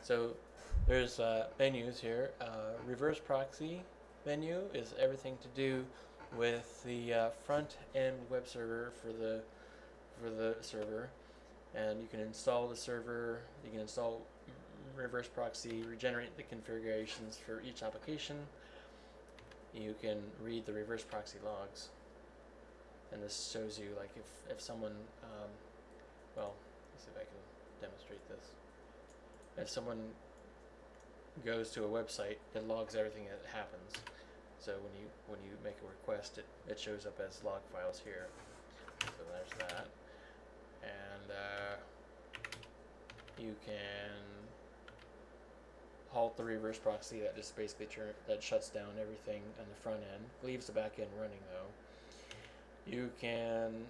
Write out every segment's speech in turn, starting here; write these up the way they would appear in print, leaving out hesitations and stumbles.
So there's menus here. Reverse proxy menu is everything to do with the front end web server for the server, and you can install the server. You can install reverse proxy, regenerate the configurations for each application. You can read the reverse proxy logs, and this shows you like if someone well, let's see if I can demonstrate this. If someone goes to a website, it logs everything that happens. So when you make a request, it shows up as log files here. So there's that, and you can halt the reverse proxy. That just basically that shuts down everything on the front end, leaves the back end running though. You can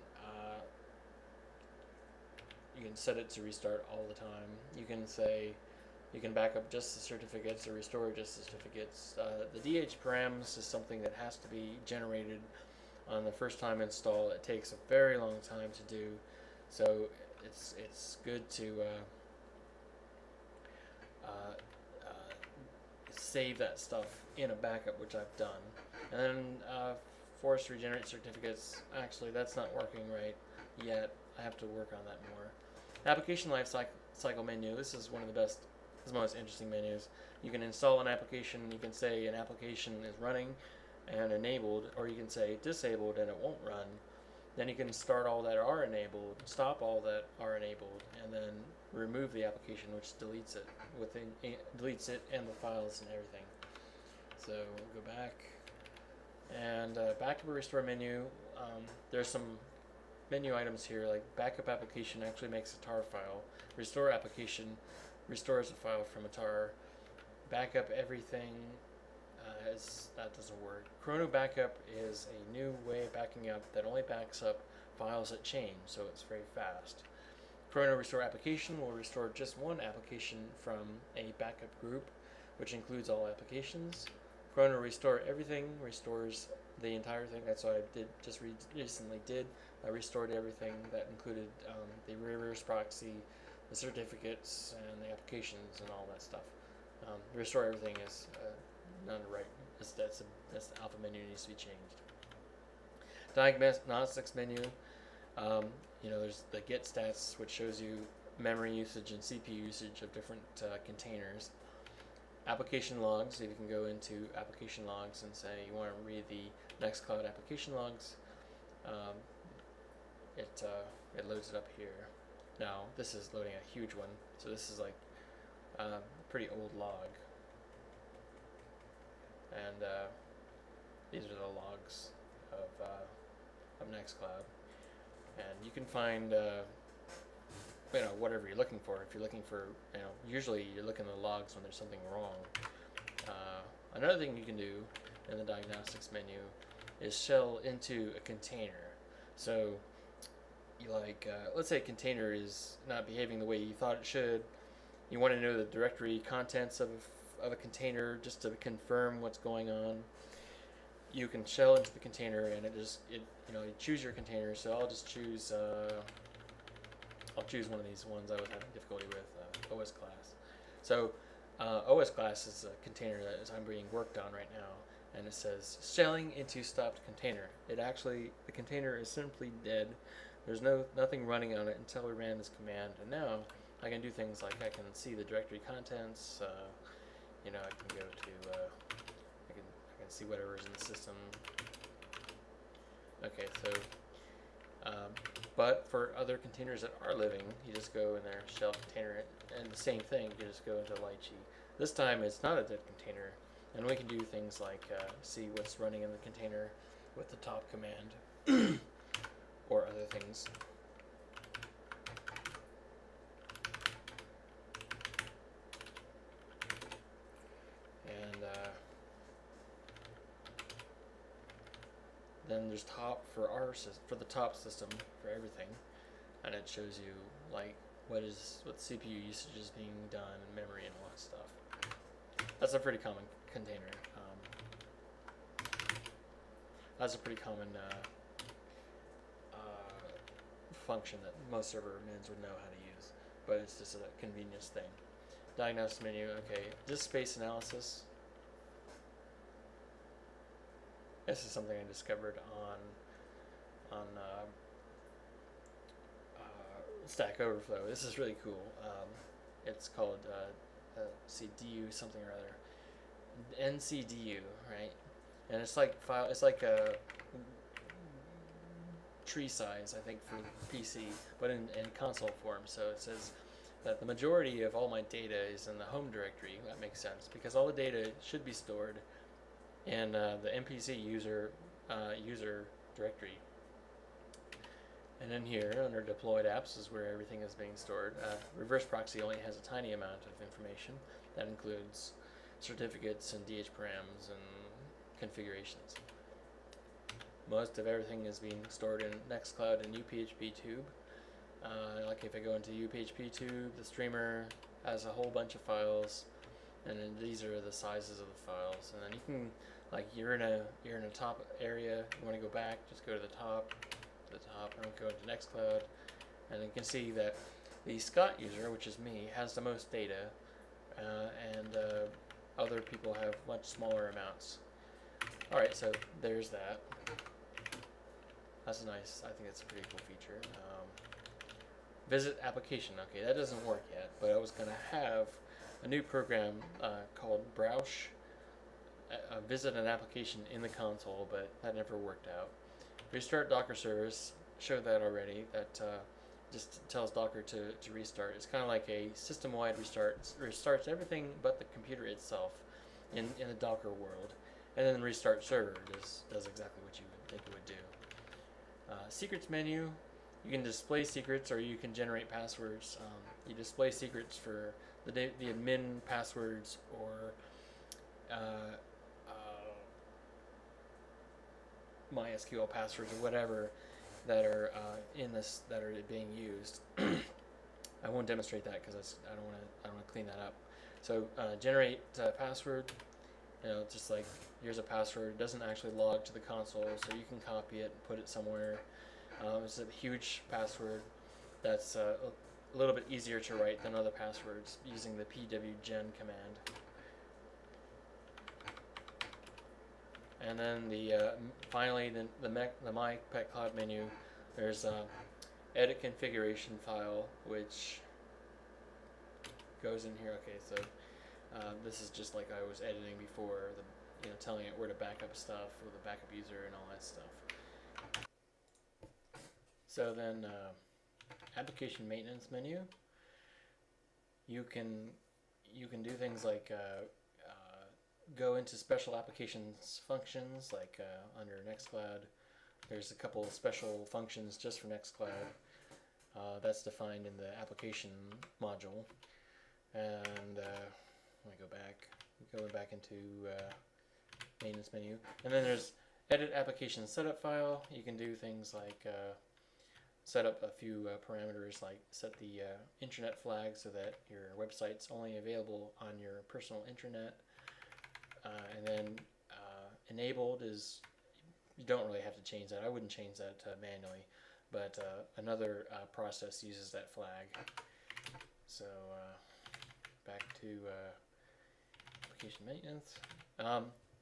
set it to restart all the time. You can say you can back up just the certificates or restore just the certificates. The DH params is something that has to be generated on the first time install. It takes a very long time to do, so it's good to save that stuff in a backup, which I've done. And then force regenerate certificates. Actually, that's not working right yet. I have to work on that more. Application lifecycle menu. This is one of the best. This is the most interesting menus. You can install an application. You can say an application is running and enabled, or you can say disabled and it won't run. Then you can start all that are enabled, stop all that are enabled, and then remove the application, which deletes it and the files and everything. So we'll go back and backup or restore menu. There's some menu items here, like backup application actually makes a tar file. Restore application restores a file from a tar. Backup everything. That doesn't work. Chrono backup is a new way of backing up that only backs up files that change, so it's very fast. Chrono restore application will restore just one application from a backup group, which includes all applications. Chrono restore everything restores the entire thing. That's what I recently did. I restored everything that included the reverse proxy, the certificates, and the applications and all that stuff. Restore everything is not right. That's the alpha menu needs to be changed. Diagnostics menu. There's the get stats, which shows you memory usage and CPU usage of different containers. Application logs. If you can go into application logs and say you want to read the MyPetCloud application logs, it loads it up here. Now this is loading a huge one, so this is like a pretty old log, and these are the logs of MyPetCloud, and you can find whatever you're looking for. If you're looking for, usually you're looking at the logs when there's something wrong. Another thing you can do in the diagnostics menu is shell into a container. So let's say a container is not behaving the way you thought it should. You want to know the directory contents of a container just to confirm what's going on. You can shell into the container, and you choose your container. So I'll just choose I'll choose one of these ones I was having difficulty with, OS class. So OS class is a container that I'm being worked on right now, and it says shelling into stopped container. The container is simply dead. There's nothing running on it until we ran this command, and now I can do things like I can see the directory contents. I can go to I can see whatever's in the system. Okay, so but for other containers that are living, you just go in there, shell container, and the same thing. You just go into Lychee. This time it's not a dead container, and we can do things like see what's running in the container with the top command. Or other things. And then there's top for the top system for everything, and it shows you like what CPU usage is being done and memory and all that stuff. That's a pretty common container. That's a pretty common function that most server admins would know how to use, but it's just a convenience thing. Diagnosis menu. Okay, disk space analysis. This is something I discovered on Stack Overflow. This is really cool. It's called CDU something or other, NCDU, right? And it's like file. It's like a tree size, I think, for PC, but in console form. So it says that the majority of all my data is in the home directory. That makes sense because all the data should be stored in the MPC user directory. And in here, under deployed apps, is where everything is being stored. Reverse proxy only has a tiny amount of information. That includes certificates and DH params and configurations. Most of everything is being stored in Nextcloud and UPHP-tube. Like if I go into UPHP-tube, the streamer has a whole bunch of files, and then these are the sizes of the files. And then you can, like, you're in a top area. You want to go back, just go to the top, and go into Nextcloud, and you can see that the Scott user, which is me, has the most data, and other people have much smaller amounts. All right, so there's that. That's nice. I think that's a pretty cool feature. Visit application. Okay, that doesn't work yet, but I was going to have a new program called Browse visit an application in the console, but that never worked out. Restart Docker service. Showed that already. That just tells Docker to restart. It's kind of like a system-wide restart. Restarts everything but the computer itself in the Docker world. And then restart server does exactly what you would think it would do. Secrets menu. You can display secrets or you can generate passwords. You display secrets for the admin passwords or MySQL passwords or whatever that are that are being used. I won't demonstrate that because I don't want to clean that up. So generate password. Just like here's a password. It doesn't actually log to the console, so you can copy it and put it somewhere. It's a huge password that's a little bit easier to write than other passwords using the pwgen command. And then finally the MyPetCloud menu. There's a edit configuration file which goes in here. Okay, so this is just like I was editing before, telling it where to back up stuff with the backup user and all that stuff. So then, application maintenance menu. You can do things like go into special applications functions, like under Nextcloud. There's a couple of special functions just for Nextcloud. That's defined in the application module. And let me go back. Going back into maintenance menu, and then there's edit application setup file. You can do things like set up a few parameters, like set the internet flag so that your website's only available on your personal intranet. And then enabled is, you don't really have to change that. I wouldn't change that manually, but another process uses that flag. So back to application maintenance.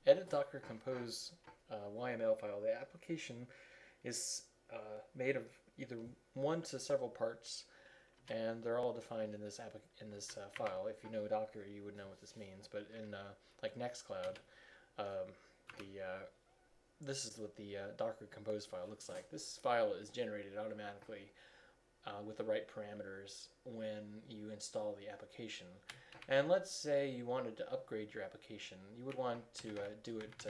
Edit Docker Compose YML file. The application is made of either one to several parts, and they're all defined in this file. If you know Docker, you would know what this means. But in like Nextcloud, this is what the Docker Compose file looks like. This file is generated automatically with the right parameters when you install the application. And let's say you wanted to upgrade your application. You would want to do it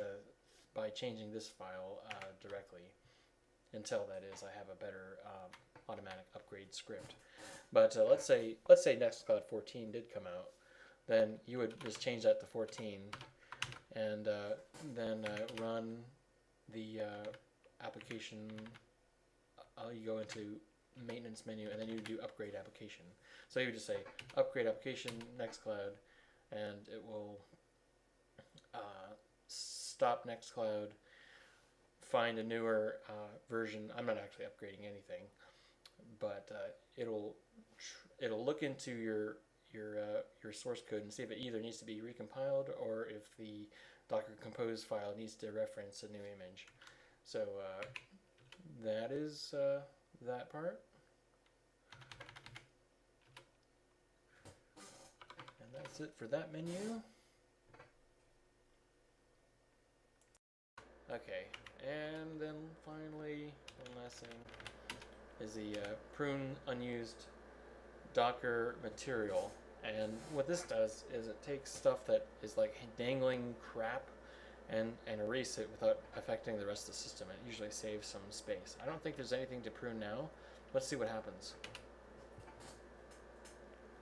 by changing this file directly. Until, that is, I have a better automatic upgrade script. But let's say Nextcloud 14 did come out, then you would just change that to 14, and then run the application. You go into maintenance menu, and then you do upgrade application. So you would just say upgrade application Nextcloud, and it will stop Nextcloud, find a newer version. I'm not actually upgrading anything, but it'll look into your your source code and see if it either needs to be recompiled or if the Docker Compose file needs to reference a new image. So that is that part. And that's it for that menu. Okay, and then finally, one last thing is the prune unused Docker material. And what this does is it takes stuff that is like dangling crap and erase it without affecting the rest of the system. It usually saves some space. I don't think there's anything to prune now. Let's see what happens.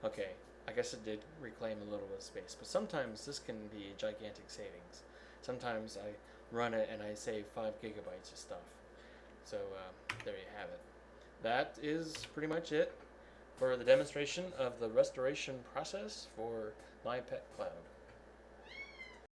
Okay, I guess it did reclaim a little bit of space, but sometimes this can be gigantic savings. Sometimes I run it and I save 5 gigabytes of stuff. So there you have it. That is pretty much it for the demonstration of the restoration process for MyPetCloud.